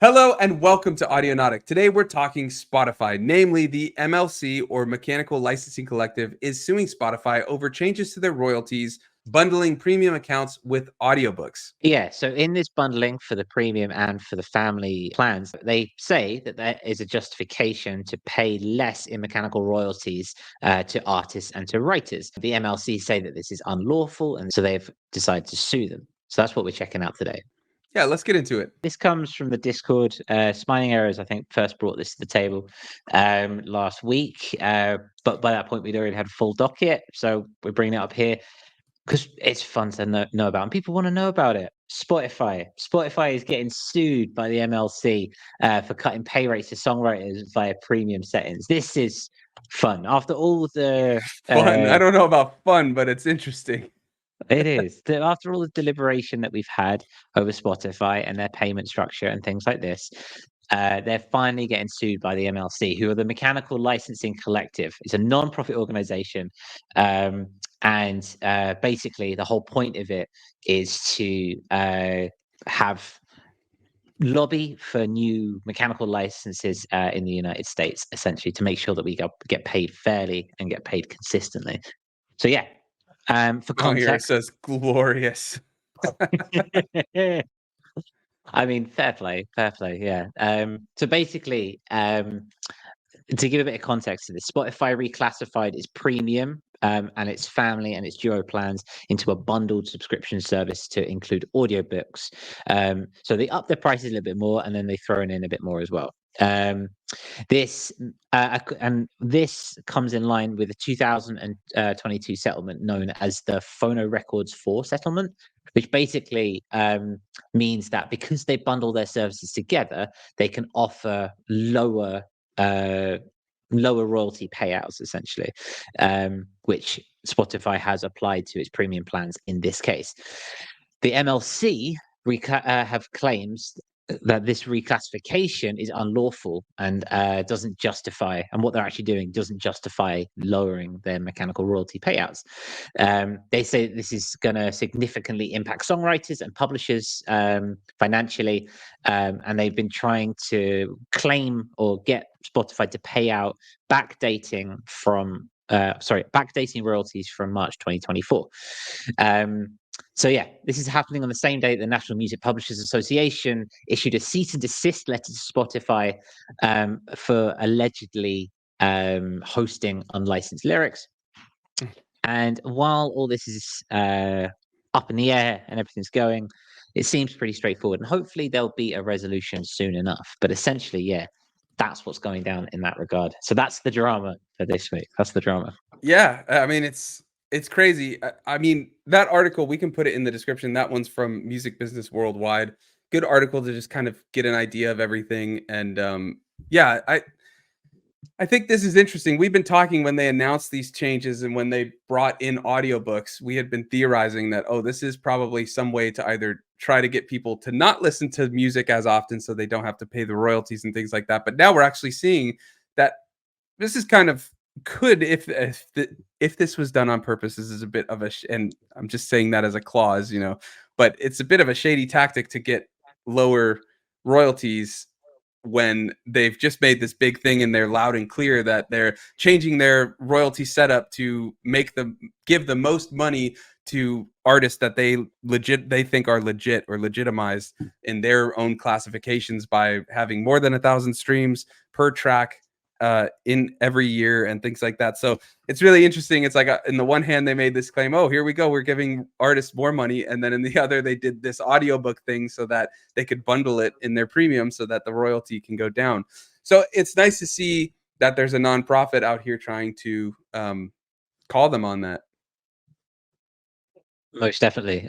Hello and welcome to Audionaut. Today we're talking Spotify, namely the MLC or Mechanical Licensing Collective is suing Spotify over changes to their royalties, bundling premium accounts with audiobooks. Yeah, so in this bundling for the premium and for the family plans, they say that there is a justification to pay less in mechanical royalties to artists and to writers. The MLC say that this is unlawful, and so they've decided to sue them. So that's what we're checking out today. Yeah, let's get into it. This comes from the Discord. Smiling Arrows, I think, first brought this to the table last week. But by that point, we'd already had a full docket. So we're bringing it up here because it's fun to know about, and people want to know about it. Spotify is getting sued by the MLC for cutting pay rates to songwriters via premium settings. This is fun. After all the Fun. I don't know about fun, but it's interesting. it is. After all the deliberation that we've had over Spotify and their payment structure and things like this, they're finally getting sued by the MLC, who are the Mechanical Licensing Collective. It's a non-profit organization. And basically, the whole point of it is to have lobby for new mechanical licenses in the United States, essentially, to make sure that we get paid fairly and get paid consistently. So, yeah. For Oh, here it context, says glorious. I mean, fair play, yeah. So basically, to give a bit of context to this, Spotify reclassified its premium and its family and its duo plans into a bundled subscription service to include audiobooks. So they up their prices a little bit more, and then they throw in a bit more as well. This comes in line with the 2022 settlement known as the Phono Records 4 settlement, which basically means that because they bundle their services together, they can offer lower royalty payouts, essentially, which Spotify has applied to its premium plans in this case. The MLC have claims that this reclassification is unlawful and doesn't justify, and what they're actually doing doesn't justify lowering their mechanical royalty payouts. They say this is going to significantly impact songwriters and publishers financially, and they've been trying to claim or get Spotify to pay out backdating royalties from March 2024. So yeah, this is happening on the same day that the National Music Publishers Association issued a cease and desist letter to Spotify for allegedly hosting unlicensed lyrics. And while all this is up in the air and everything's going, it seems pretty straightforward. And hopefully there'll be a resolution soon enough. But essentially, yeah, that's what's going down in that regard. So that's the drama for this week. That's the drama. Yeah, I mean it's crazy. I mean, that article, we can put it in the description. That one's from Music Business Worldwide. Good article to just kind of get an idea of everything. And yeah, I think this is interesting. We've been talking when they announced these changes and when they brought in audiobooks, we had been theorizing that, oh, this is probably some way to either try to get people to not listen to music as often so they don't have to pay the royalties and things like that. But now we're actually seeing that this is kind of could, if this was done on purpose, this is a bit of a, and I'm just saying that as a clause, but it's a bit of a shady tactic to get lower royalties when they've just made this big thing and they're loud and clear that they're changing their royalty setup to give the most money to artists that they think are legit or legitimized in their own classifications by having more than 1,000 streams per track in every year and things like that. So it's really interesting. It's like in the one hand, they made this claim, oh, here we go, we're giving artists more money. And then in the other, they did this audiobook thing so that they could bundle it in their premium so that the royalty can go down. So it's nice to see that there's a nonprofit out here trying to call them on that. Most definitely.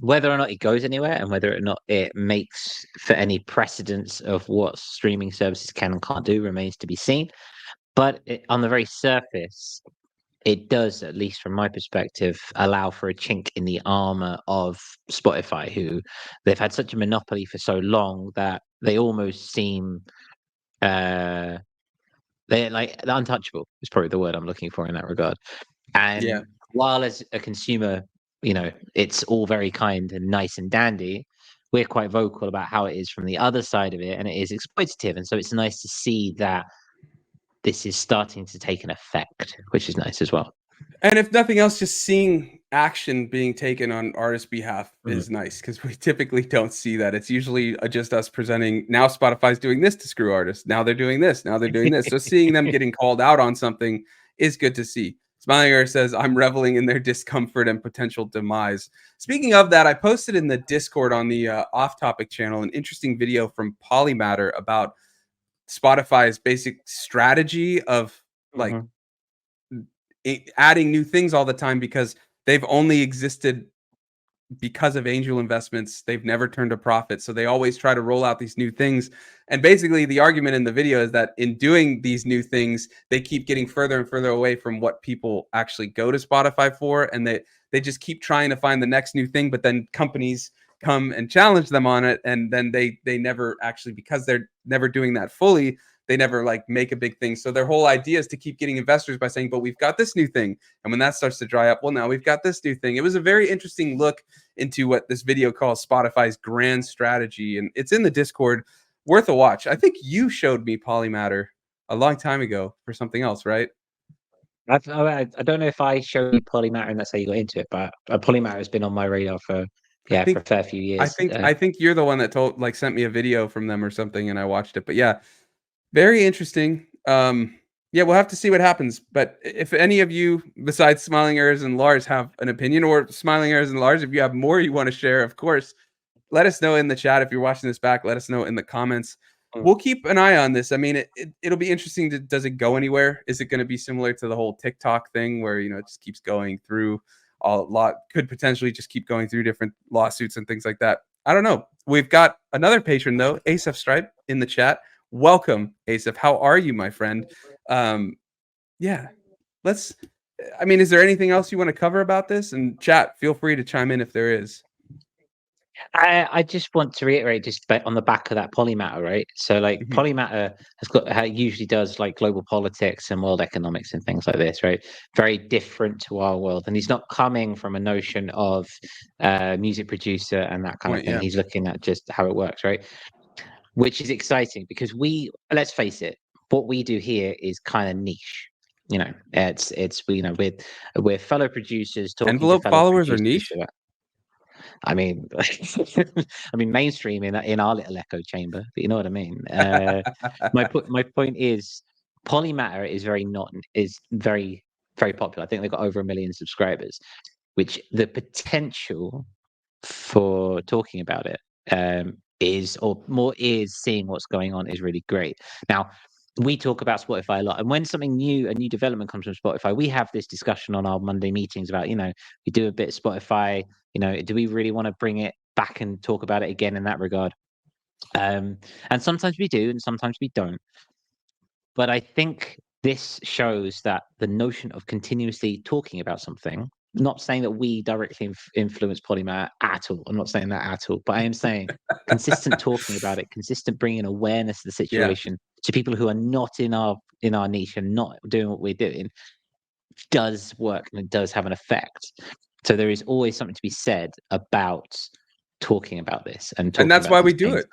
Whether or not it goes anywhere and whether or not it makes for any precedence of what streaming services can and can't do remains to be seen. But on the very surface, it does, at least from my perspective, allow for a chink in the armor of Spotify, who they've had such a monopoly for so long that they almost seem they're untouchable is probably the word I'm looking for in that regard. And while as a consumer, it's all very kind and nice and dandy, we're quite vocal about how it is from the other side of it, and it is exploitative. And so it's nice to see that this is starting to take an effect, which is nice as well. And if nothing else, just seeing action being taken on artists' behalf is nice, because we typically don't see that. It's usually just us presenting, now Spotify's doing this to screw artists. Now they're doing this. Now they're doing this. So seeing them getting called out on something is good to see. Smiling Earth says, I'm reveling in their discomfort and potential demise. Speaking of that, I posted in the Discord on the Off Topic channel an interesting video from Polymatter about Spotify's basic strategy of like adding new things all the time, because they've only existed because of angel investments. They've never turned a profit. So they always try to roll out these new things. And basically the argument in the video is that in doing these new things, they keep getting further and further away from what people actually go to Spotify for. And they just keep trying to find the next new thing, but then companies come and challenge them on it. And then they never actually, because they're never doing that fully, they never like make a big thing. So their whole idea is to keep getting investors by saying, but we've got this new thing. And when that starts to dry up, well, now we've got this new thing. It was a very interesting look into what this video calls Spotify's grand strategy. And it's in the Discord, worth a watch. I think you showed me Polymatter a long time ago for something else, right? I don't know if I showed you Polymatter and that's how you got into it, but Polymatter has been on my radar for for a fair few years. I think you're the one that sent me a video from them or something, and I watched it. But yeah, very interesting. Yeah, we'll have to see what happens. But if any of you, besides Smiling Ears and Lars, have an opinion, or Smiling Ears and Lars, if you have more you want to share, of course, let us know in the chat. If you're watching this back, let us know in the comments. We'll keep an eye on this. I mean, it'll be interesting. Does it go anywhere? Is it going to be similar to the whole TikTok thing where, it just keeps going through could potentially just keep going through different lawsuits and things like that? I don't know. We've got another patron though, Asaph Stripe, in the chat. Welcome, Asaph. How are you, my friend? Yeah, is there anything else you want to cover about this? And chat, feel free to chime in if there is. I just want to reiterate, just on the back of that Polymatter, right? So like Polymatter usually does like global politics and world economics and things like this, right? Very different to our world. And he's not coming from a notion of music producer and that kind of thing. Yeah. He's looking at just how it works, right? Which is exciting because let's face it, what we do here is kind of niche. We're fellow producers talking envelope to fellow followers producers are niche. I mean, mainstream in our little echo chamber, but you know what I mean. My point is, Polymatter is very very popular. I think they've got over 1 million subscribers, which the potential for talking about it is seeing what's going on is really great. Now, we talk about Spotify a lot, and when a new development comes from Spotify, we have this discussion on our Monday meetings about, we do a bit of Spotify, do we really want to bring it back and talk about it again in that regard? And sometimes we do, and sometimes we don't. But I think this shows that the notion of continuously talking about something, not saying that we directly influence Polymatter at all. I'm not saying that at all, but I am saying consistent talking about it, consistent bringing awareness to the situation to people who are not in our niche and not doing what we're doing does work, and it does have an effect. So there is always something to be said about talking about this, and that's why we do it.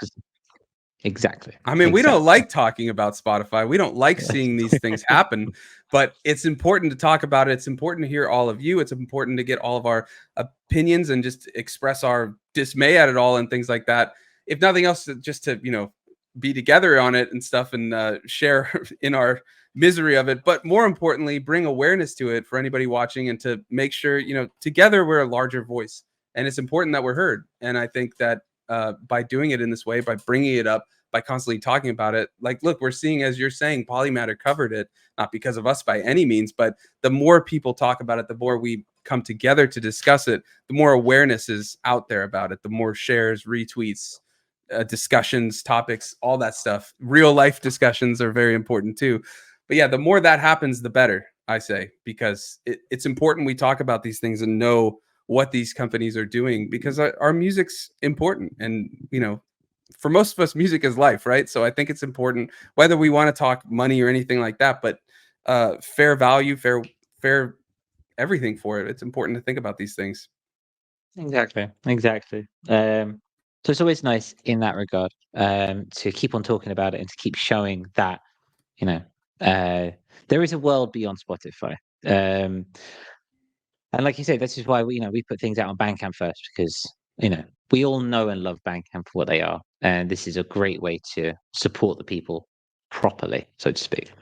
Exactly. I mean, we don't like talking about Spotify. We don't like seeing these things happen, but it's important to talk about it. It's important to hear all of you. It's important to get all of our opinions and just express our dismay at it all and things like that. If nothing else, just to, be together on it and stuff, and share in our misery of it. But more importantly, bring awareness to it for anybody watching, and to make sure, together we're a larger voice, and it's important that we're heard. And I think that by doing it in this way, by bringing it up, by constantly talking about it, like, look, we're seeing, as you're saying, Polymatter covered it, not because of us by any means, but the more people talk about it, the more we come together to discuss it, the more awareness is out there about it, the more shares, retweets, discussions, topics, all that stuff. Real life discussions are very important too. But yeah, the more that happens, the better, I say, because it's important we talk about these things and know what these companies are doing, because our music's important. And, for most of us, music is life, right? So I think it's important, whether we want to talk money or anything like that, but fair value, fair everything for it. It's important to think about these things. Exactly. So it's always nice in that regard, to keep on talking about it and to keep showing that, you know, there is a world beyond Spotify. Um, and like you say, this is why we put things out on Bandcamp first, because we all know and love Bandcamp for what they are, and this is a great way to support the people properly, so to speak.